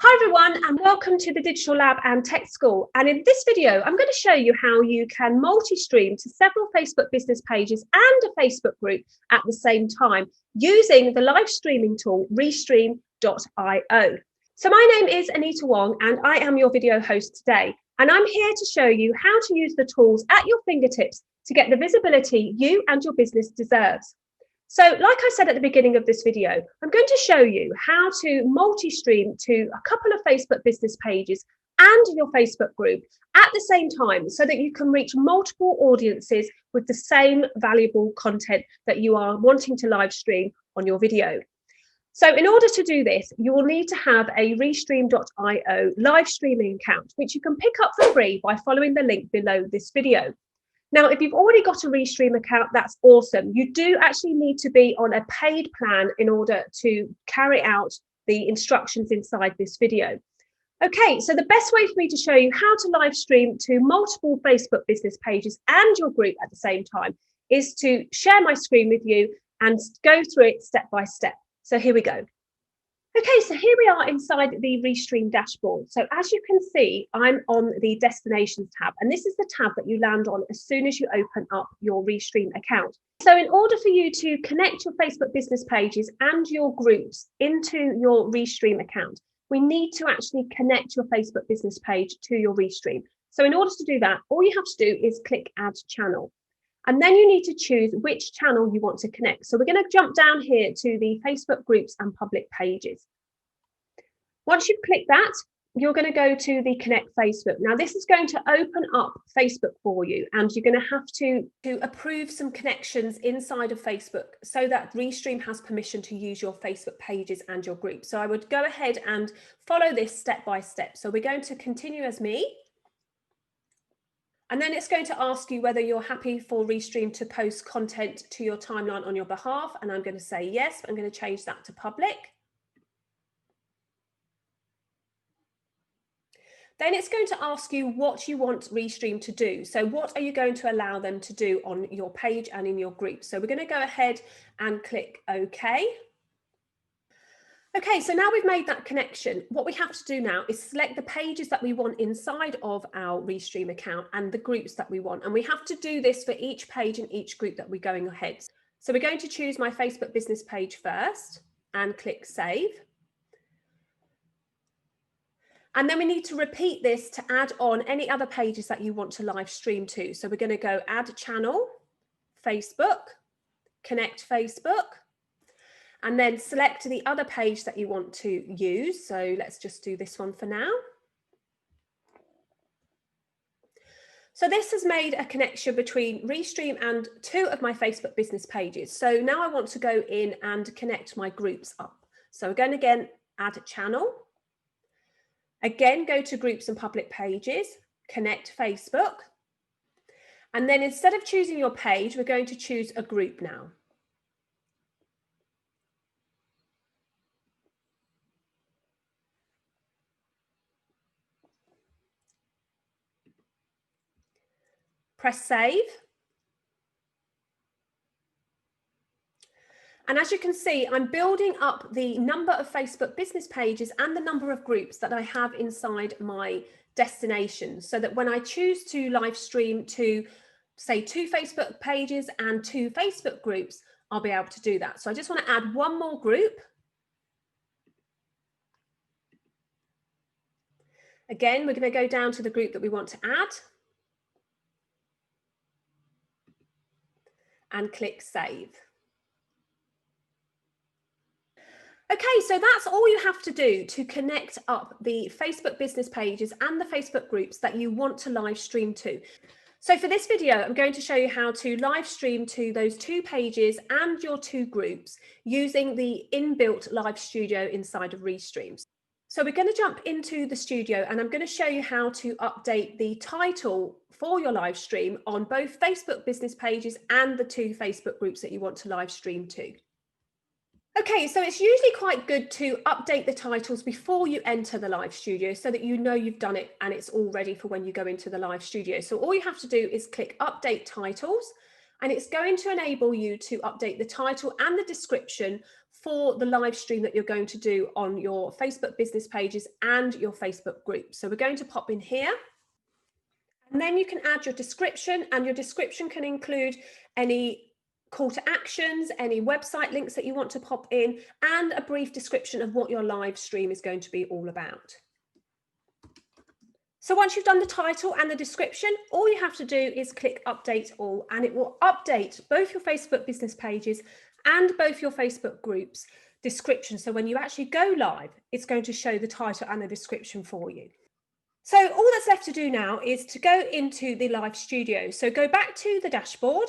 Hi everyone, and welcome to the Digital Lab and Tech School. And in this video, I'm going to show you how you can multi-stream to several Facebook business pages and a Facebook group at the same time using the live streaming tool restream.io. So my name is Anita Wong and I am your video host today. And I'm here to show you how to use the tools at your fingertips to get the visibility you and your business deserves. So like I said at the beginning of this video, I'm going to show you how to multi-stream to a couple of Facebook business pages and your Facebook group at the same time so that you can reach multiple audiences with the same valuable content that you are wanting to live stream on your video. So in order to do this, you will need to have a restream.io live streaming account, which you can pick up for free by following the link below this video. Now, if you've already got a Restream account, that's awesome. You do actually need to be on a paid plan in order to carry out the instructions inside this video. Okay, so the best way for me to show you how to live stream to multiple Facebook business pages and your group at the same time is to share my screen with you and go through it step by step. So here we go. Okay, so here we are inside the Restream dashboard. So as you can see, I'm on the Destinations tab, and this is the tab that you land on as soon as you open up your Restream account. So in order for you to connect your Facebook business pages and your groups into your Restream account, we need to actually connect your Facebook business page to your Restream. So in order to do that, all you have to do is click Add Channel. And then you need to choose which channel you want to connect. So we're going to jump down here to the Facebook groups and public pages. Once you've clicked that, you're going to go to the Connect Facebook. Now, this is going to open up Facebook for you, and you're going to have to approve some connections inside of Facebook so that Restream has permission to use your Facebook pages and your group. So I would go ahead and follow this step by step. So we're going to continue as me. And then it's going to ask you whether you're happy for Restream to post content to your timeline on your behalf. And I'm going to say yes. I'm going to change that to public. Then it's going to ask you what you want Restream to do. So what are you going to allow them to do on your page and in your group? So we're going to go ahead and click OK. Okay, so now we've made that connection. What we have to do now is select the pages that we want inside of our Restream account and the groups that we want. And we have to do this for each page and each group that we're going ahead. So we're going to choose my Facebook business page first and click Save. And then we need to repeat this to add on any other pages that you want to live stream to. So we're going to go Add Channel, Facebook, Connect Facebook, and then select the other page that you want to use. So let's just do this one for now. So this has made a connection between Restream and two of my Facebook business pages. So now I want to go in and connect my groups up. So we're going to again Add Channel. Again, go to Groups and Public Pages, Connect Facebook. And then instead of choosing your page, we're going to choose a group now. Press Save. And as you can see, I'm building up the number of Facebook business pages and the number of groups that I have inside my destinations, so that when I choose to live stream to, say, 2 Facebook pages and 2 Facebook groups, I'll be able to do that. So I just want to add one more group. Again, we're going to go down to the group that we want to add and click Save. Okay, so that's all you have to do to connect up the Facebook business pages and the Facebook groups that you want to live stream to. So for this video, I'm going to show you how to live stream to those 2 pages and your 2 groups using the inbuilt live studio inside of Restream. So we're going to jump into the studio and I'm going to show you how to update the title for your live stream on both Facebook business pages and the 2 Facebook groups that you want to live stream to. Okay, so it's usually quite good to update the titles before you enter the live studio so that you know you've done it and it's all ready for when you go into the live studio. So all you have to do is click Update Titles, and it's going to enable you to update the title and the description for the live stream that you're going to do on your Facebook business pages and your Facebook group. So we're going to pop in here. And then you can add your description, and your description can include any call to actions, any website links that you want to pop in, and a brief description of what your live stream is going to be all about. So once you've done the title and the description, all you have to do is click update all, and it will update both your Facebook business pages and both your Facebook groups description. So when you actually go live, it's going to show the title and the description for you. So all that's left to do now is to go into the live studio. So go back to the dashboard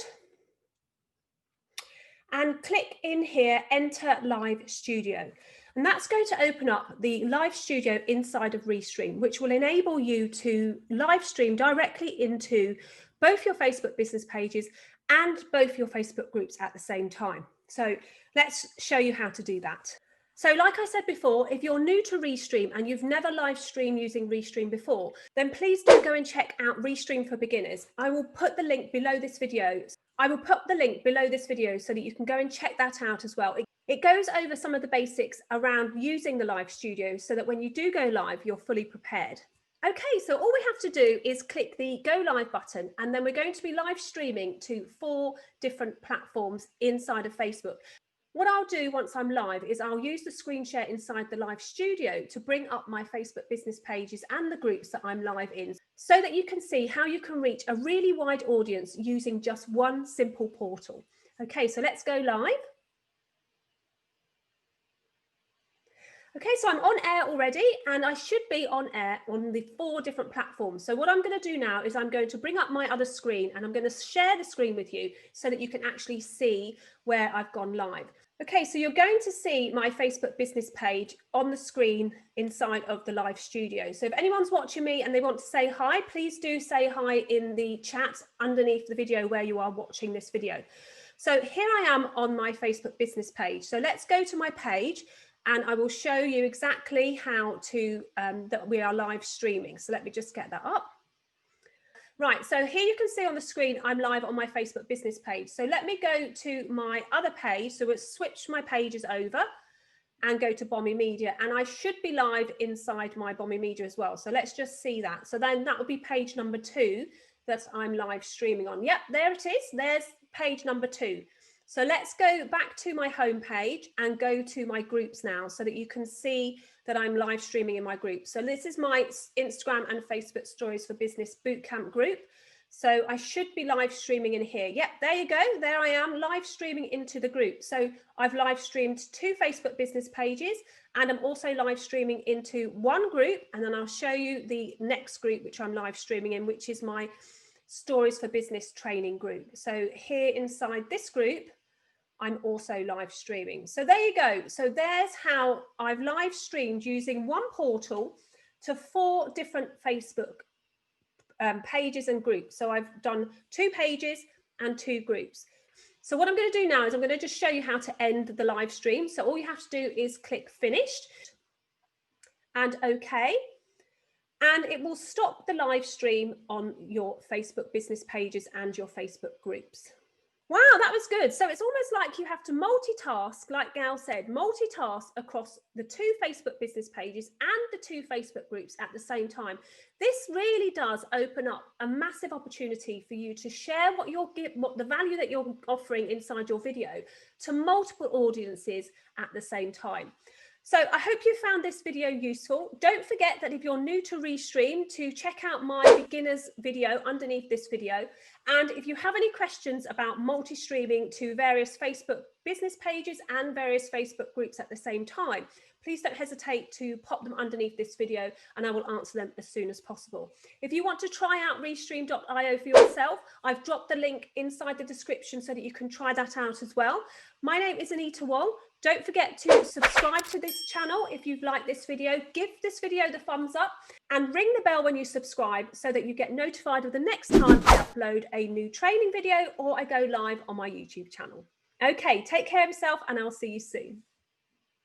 and click in here, enter live studio. And that's going to open up the live studio inside of Restream, which will enable you to live stream directly into both your Facebook business pages and both your Facebook groups at the same time. So let's show you how to do that. So like I said before, if you're new to Restream and you've never live streamed using Restream before, then please do go and check out Restream for Beginners. I will put the link below this video. I will put the link below this video so that you can go and check that out as well. It goes over some of the basics around using the live studio so that when you do go live, you're fully prepared. Okay, so all we have to do is click the go live button, and then we're going to be live streaming to 4 different platforms inside of Facebook. What I'll do once I'm live is I'll use the screen share inside the live studio to bring up my Facebook business pages and the groups that I'm live in, so that you can see how you can reach a really wide audience using just one simple portal. Okay, so let's go live. Okay, so I'm on air already, and I should be on air on the 4 different platforms. So what I'm going to do now is I'm going to bring up my other screen, and I'm going to share the screen with you so that you can actually see where I've gone live. Okay, so you're going to see my Facebook business page on the screen inside of the live studio. So if anyone's watching me and they want to say hi, please do say hi in the chat underneath the video where you are watching this video. So here I am on my Facebook business page. So let's go to my page, and I will show you exactly how to, that we are live streaming. So let me just get that up. Right, so here you can see on the screen, I'm live on my Facebook business page. So let me go to my other page. So we'll switch my pages over and go to Bommy Media, and I should be live inside my Bommy Media as well. So let's just see that. So then that would be page number 2 that I'm live streaming on. Yep, there it is. There's page number 2. So let's go back to my home page and go to my groups now so that you can see that I'm live streaming in my group. So this is my Instagram and Facebook Stories for Business Bootcamp group. So I should be live streaming in here. Yep, there you go. There I am live streaming into the group. So I've live streamed 2 Facebook business pages, and I'm also live streaming into 1 group. And then I'll show you the next group, which I'm live streaming in, which is my Stories for Business training group. So here inside this group, I'm also live streaming. So there you go. So there's how I've live streamed using 1 portal to 4 different Facebook pages and groups. So I've done 2 pages and 2 groups. So what I'm going to do now is I'm going to just show you how to end the live stream. So all you have to do is click finished and OK. And it will stop the live stream on your Facebook business pages and your Facebook groups. Wow, that was good. So it's almost like you have to multitask, like Gail said, multitask across the 2 Facebook business pages and the 2 Facebook groups at the same time. This really does open up a massive opportunity for you to share what the value that you're offering inside your video to multiple audiences at the same time. So I hope you found this video useful. Don't forget that if you're new to Restream, to check out my beginners video underneath this video. And if you have any questions about multi-streaming to various Facebook business pages and various Facebook groups at the same time, please don't hesitate to pop them underneath this video and I will answer them as soon as possible. If you want to try out restream.io for yourself, I've dropped the link inside the description so that you can try that out as well. My name is Anita Wall. Don't forget to subscribe to this channel if you've liked this video. Give this video the thumbs up and ring the bell when you subscribe so that you get notified of the next time I upload a new training video or I go live on my YouTube channel. Okay, take care of yourself and I'll see you soon.